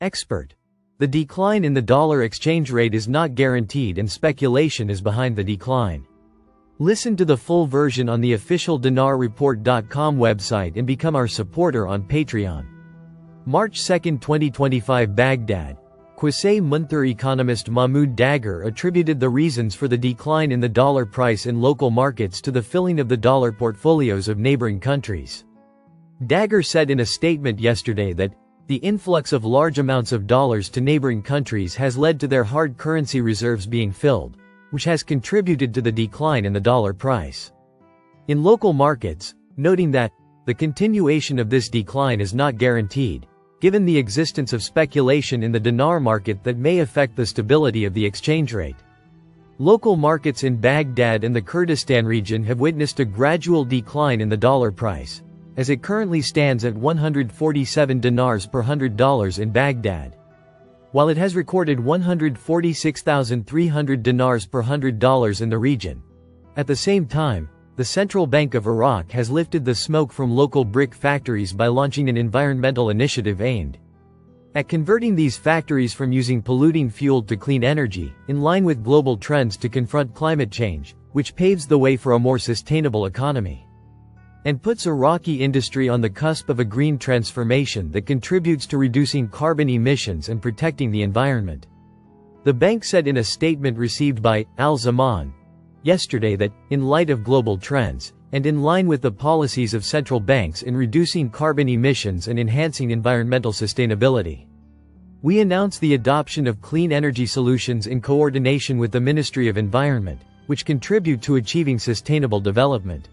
Expert. The decline in the dollar exchange rate is not guaranteed and speculation is behind the decline. Listen to the full version on the official dinarreport.com website and become our supporter on Patreon. March 2, 2025 Baghdad. Qusay-Munthar economist Mahmoud Dagher attributed the reasons for the decline in the dollar price in local markets to the filling of the dollar portfolios of neighboring countries. Dagher said in a statement yesterday that the influx of large amounts of dollars to neighboring countries has led to their hard currency reserves being filled, which has contributed to the decline in the dollar price. In local markets, noting that the continuation of this decline is not guaranteed, given the existence of speculation in the dinar market that may affect the stability of the exchange rate. Local markets in Baghdad and the Kurdistan region have witnessed a gradual decline in the dollar price, as it currently stands at 147 dinars per $100 in Baghdad, while it has recorded 146,300 dinars per $100 in the region. At the same time, the Central Bank of Iraq has lifted the smoke from local brick factories by launching an environmental initiative aimed at converting these factories from using polluting fuel to clean energy, in line with global trends to confront climate change, which paves the way for a more sustainable economy and puts Iraqi industry on the cusp of a green transformation that contributes to reducing carbon emissions and protecting the environment. The bank said in a statement received by Al Zaman yesterday that, in light of global trends, and in line with the policies of central banks in reducing carbon emissions and enhancing environmental sustainability, we announced the adoption of clean energy solutions in coordination with the Ministry of Environment, which contribute to achieving sustainable development,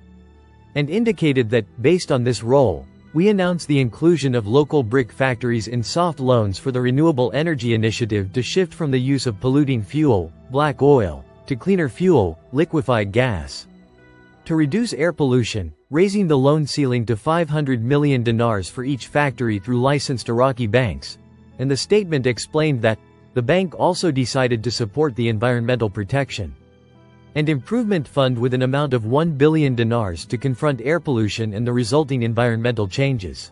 and indicated that, based on this role, we announced the inclusion of local brick factories in soft loans for the Renewable Energy Initiative to shift from the use of polluting fuel, black oil, to cleaner fuel, liquefied gas. To reduce air pollution, raising the loan ceiling to 500 million dinars for each factory through licensed Iraqi banks, and the statement explained that the bank also decided to support the Environmental Protection and Improvement Fund with an amount of 1 billion dinars to confront air pollution and the resulting environmental changes,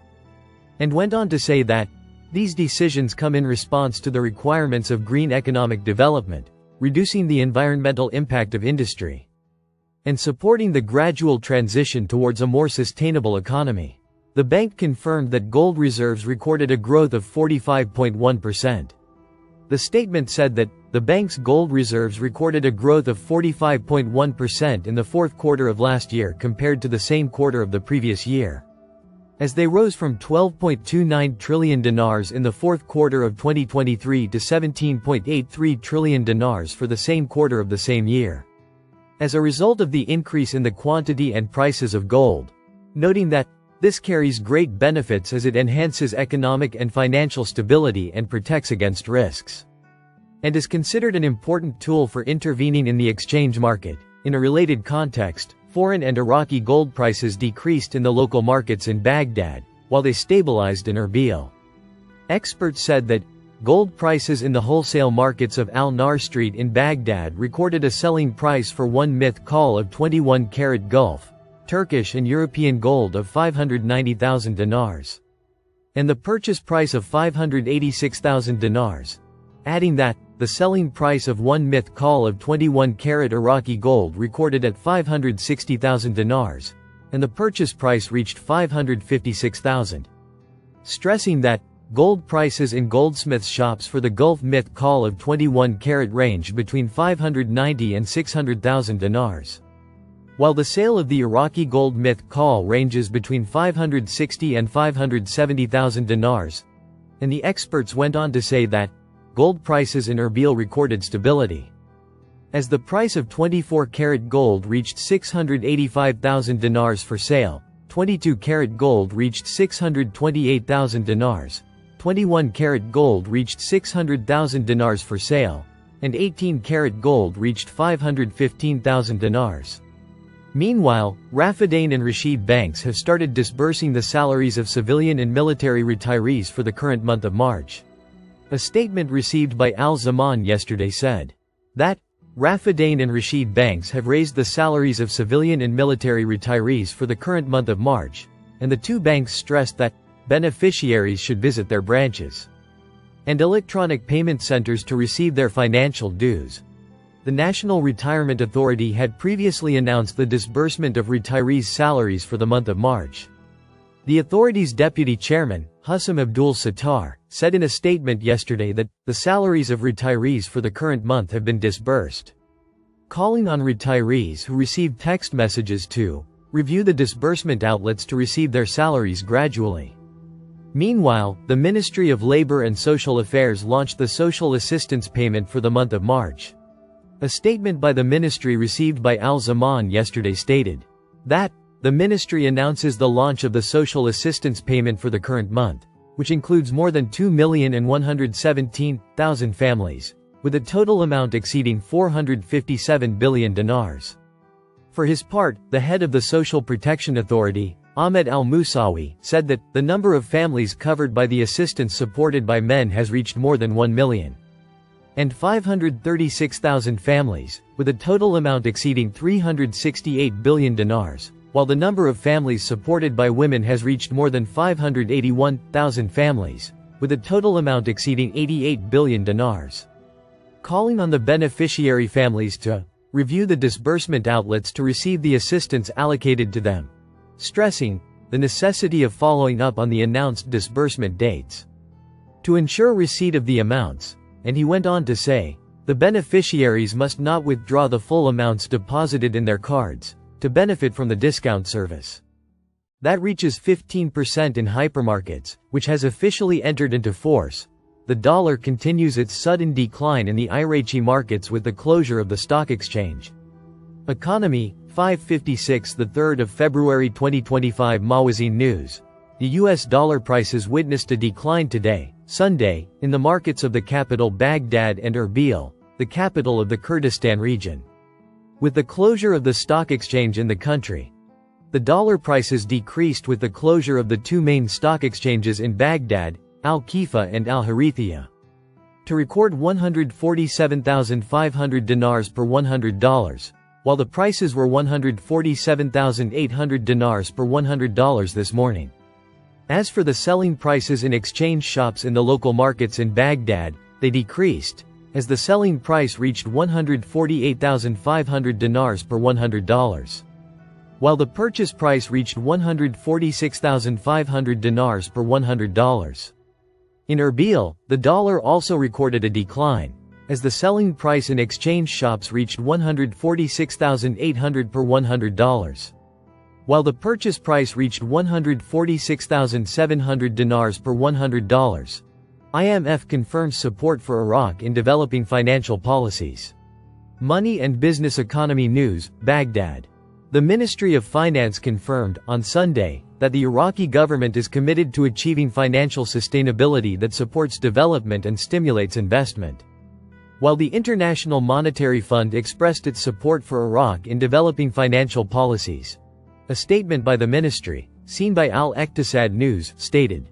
and went on to say that these decisions come in response to the requirements of green economic development, reducing the environmental impact of industry, and supporting the gradual transition towards a more sustainable economy. The bank confirmed that gold reserves recorded a growth of 45.1%. The statement said that the bank's gold reserves recorded a growth of 45.1% in the fourth quarter of last year compared to the same quarter of the previous year, as they rose from 12.29 trillion dinars in the fourth quarter of 2023 to 17.83 trillion dinars for the same quarter of the same year, as a result of the increase in the quantity and prices of gold, noting that this carries great benefits as it enhances economic and financial stability and protects against risks, and is considered an important tool for intervening in the exchange market. In a related context, foreign and Iraqi gold prices decreased in the local markets in Baghdad, while they stabilized in Erbil. Experts said that gold prices in the wholesale markets of Al-Nar Street in Baghdad recorded a selling price for 1 myth call of 21-karat Gulf, Turkish and European gold of 590,000 dinars, and the purchase price of 586,000 dinars, adding that the selling price of 1 myth call of 21-karat Iraqi gold recorded at 560,000 dinars, and the purchase price reached 556,000. Stressing that gold prices in goldsmiths' shops for the Gulf myth call of 21-karat range between 590 and 600,000 dinars, while the sale of the Iraqi gold myth call ranges between 560 and 570,000 dinars, and the experts went on to say that gold prices in Erbil recorded stability, as the price of 24-karat gold reached 685,000 dinars for sale, 22-karat gold reached 628,000 dinars, 21-karat gold reached 600,000 dinars for sale, and 18-karat gold reached 515,000 dinars. Meanwhile, Rafadain and Rashid banks have started disbursing the salaries of civilian and military retirees for the current month of March. A statement received by Al Zaman yesterday said that Rafadain and Rashid banks have raised the salaries of civilian and military retirees for the current month of March, and the two banks stressed that beneficiaries should visit their branches. and electronic payment centers to receive their financial dues. The National Retirement Authority had previously announced the disbursement of retirees' salaries for the month of March. The authority's deputy chairman, Hussam Abdul Sattar, said in a statement yesterday that the salaries of retirees for the current month have been disbursed, calling on retirees who received text messages to review the disbursement outlets to receive their salaries gradually. Meanwhile, the Ministry of Labor and Social Affairs launched the social assistance payment for the month of March. A statement by the ministry received by Al Zaman yesterday stated that the ministry announces the launch of the social assistance payment for the current month, which includes more than 2,117,000 families, with a total amount exceeding 457 billion dinars. For his part, the head of the Social Protection Authority, Ahmed Al-Musawi, said that the number of families covered by the assistance supported by men has reached more than 1,536,000 families, with a total amount exceeding 368 billion dinars, while the number of families supported by women has reached more than 581,000 families, with a total amount exceeding 88 billion dinars. Calling on the beneficiary families to review the disbursement outlets to receive the assistance allocated to them, stressing the necessity of following up on the announced disbursement dates to ensure receipt of the amounts, and he went on to say, the beneficiaries must not withdraw the full amounts deposited in their cards to benefit from the discount service that reaches 15% in hypermarkets, which has officially entered into force. The dollar continues its sudden decline in the Iraqi markets with the closure of the stock exchange. Economy, 5:56 the 3rd of February 2025 Mawazin News. The US dollar prices witnessed a decline today, Sunday, in the markets of the capital Baghdad and Erbil, the capital of the Kurdistan region. With the closure of the stock exchange in the country, the dollar prices decreased with the closure of the two main stock exchanges in Baghdad, Al-Kifa and Al-Harithia, to record 147,500 dinars per $100, while the prices were 147,800 dinars per $100 this morning. As for the selling prices in exchange shops in the local markets in Baghdad, they decreased, as the selling price reached 148,500 dinars per $100, while the purchase price reached 146,500 dinars per $100. In Erbil, the dollar also recorded a decline, as the selling price in exchange shops reached 146,800 per $100, while the purchase price reached 146,700 dinars per $100. IMF confirms support for Iraq in developing financial policies. Money and Business Economy News, Baghdad. The Ministry of Finance confirmed, on Sunday, that the Iraqi government is committed to achieving financial sustainability that supports development and stimulates investment. While the International Monetary Fund expressed its support for Iraq in developing financial policies, a statement by the ministry, seen by Al-Iqtisad News, stated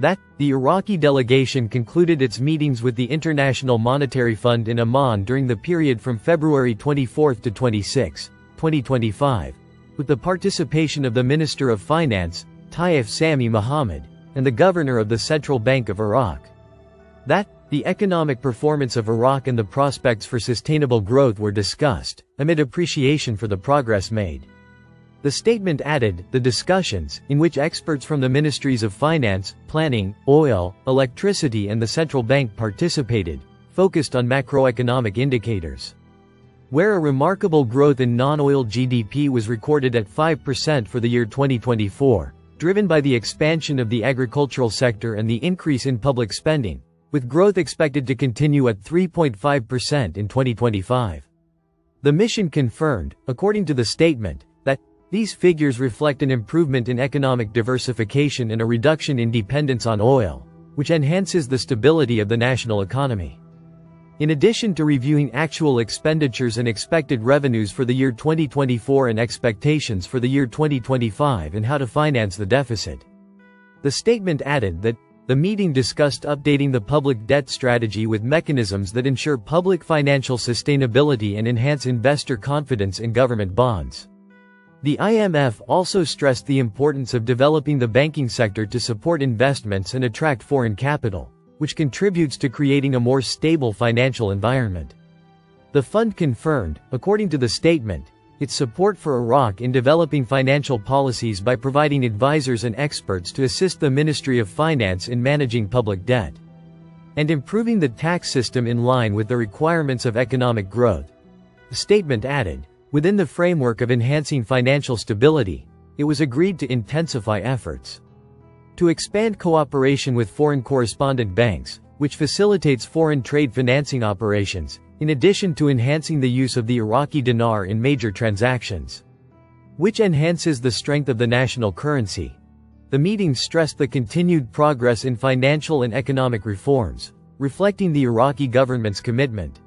that the Iraqi delegation concluded its meetings with the International Monetary Fund in Amman during the period from February 24 to 26, 2025, with the participation of the Minister of Finance, Taif Sami Mohammed, and the Governor of the Central Bank of Iraq. That the economic performance of Iraq and the prospects for sustainable growth were discussed, amid appreciation for the progress made. The statement added, the discussions, in which experts from the Ministries of Finance, Planning, Oil, Electricity and the Central Bank participated, focused on macroeconomic indicators, where a remarkable growth in non-oil GDP was recorded at 5% for the year 2024, driven by the expansion of the agricultural sector and the increase in public spending, with growth expected to continue at 3.5% in 2025. The mission confirmed, according to the statement, that these figures reflect an improvement in economic diversification and a reduction in dependence on oil, which enhances the stability of the national economy. In addition to reviewing actual expenditures and expected revenues for the year 2024 and expectations for the year 2025 and how to finance the deficit, the statement added that the meeting discussed updating the public debt strategy with mechanisms that ensure public financial sustainability and enhance investor confidence in government bonds. The IMF also stressed the importance of developing the banking sector to support investments and attract foreign capital, which contributes to creating a more stable financial environment. The fund confirmed, according to the statement, its support for Iraq in developing financial policies by providing advisors and experts to assist the Ministry of Finance in managing public debt and improving the tax system in line with the requirements of economic growth. The statement added, within the framework of enhancing financial stability, it was agreed to intensify efforts to expand cooperation with foreign correspondent banks, which facilitates foreign trade financing operations, in addition to enhancing the use of the Iraqi dinar in major transactions, which enhances the strength of the national currency. The meeting stressed the continued progress in financial and economic reforms, reflecting the Iraqi government's commitment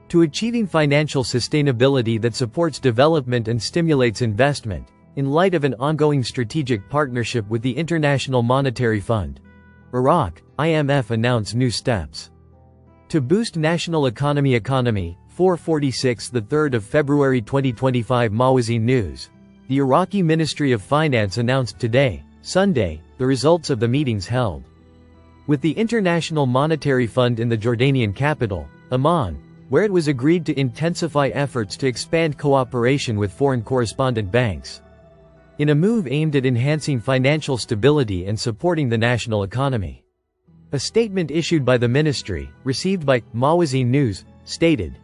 to achieving financial sustainability that supports development and stimulates investment, in light of an ongoing strategic partnership with the International Monetary Fund. Iraq, IMF announced new steps to boost national economy. 446 3 February 2025 Mawazin News. The Iraqi Ministry of Finance announced today, Sunday, the results of the meetings held with the International Monetary Fund in the Jordanian capital, Amman, where it was agreed to intensify efforts to expand cooperation with foreign correspondent banks in a move aimed at enhancing financial stability and supporting the national economy. A statement issued by the ministry, received by Mawazin News, stated,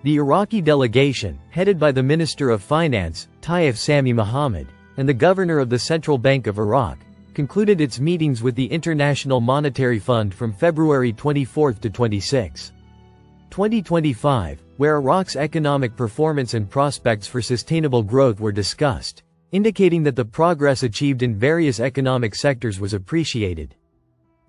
the Iraqi delegation, headed by the Minister of Finance, Taif Sami Mohammed, and the Governor of the Central Bank of Iraq, concluded its meetings with the International Monetary Fund from February 24 to 26, 2025, where Iraq's economic performance and prospects for sustainable growth were discussed, indicating that the progress achieved in various economic sectors was appreciated.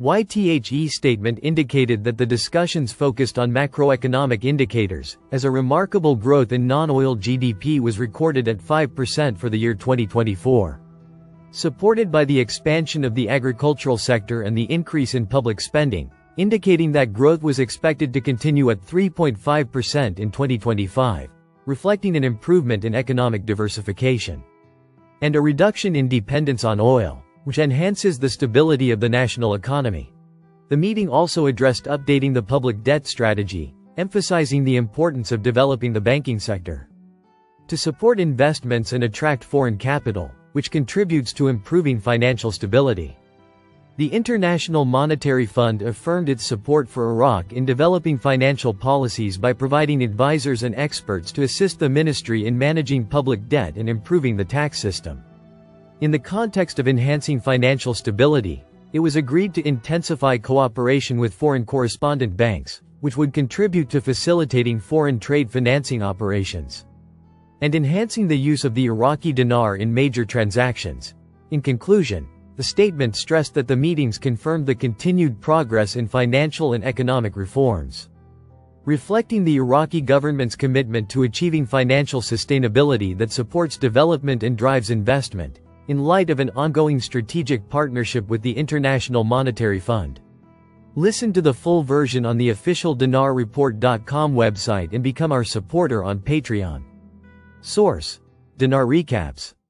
YTHE statement indicated that the discussions focused on macroeconomic indicators, as a remarkable growth in non-oil GDP was recorded at 5% for the year 2024. Supported by the expansion of the agricultural sector and the increase in public spending, indicating that growth was expected to continue at 3.5% in 2025, reflecting an improvement in economic diversification and a reduction in dependence on oil, which enhances the stability of the national economy. The meeting also addressed updating the public debt strategy, emphasizing the importance of developing the banking sector to support investments and attract foreign capital, which contributes to improving financial stability. The International Monetary Fund affirmed its support for Iraq in developing financial policies by providing advisors and experts to assist the ministry in managing public debt and improving the tax system. In the context of enhancing financial stability, it was agreed to intensify cooperation with foreign correspondent banks, which would contribute to facilitating foreign trade financing operations and enhancing the use of the Iraqi dinar in major transactions. In conclusion, the statement stressed that the meetings confirmed the continued progress in financial and economic reforms, reflecting the Iraqi government's commitment to achieving financial sustainability that supports development and drives investment, in light of an ongoing strategic partnership with the International Monetary Fund. Listen to the full version on the official dinarreport.com website and become our supporter on Patreon. Source: Dinar Recaps.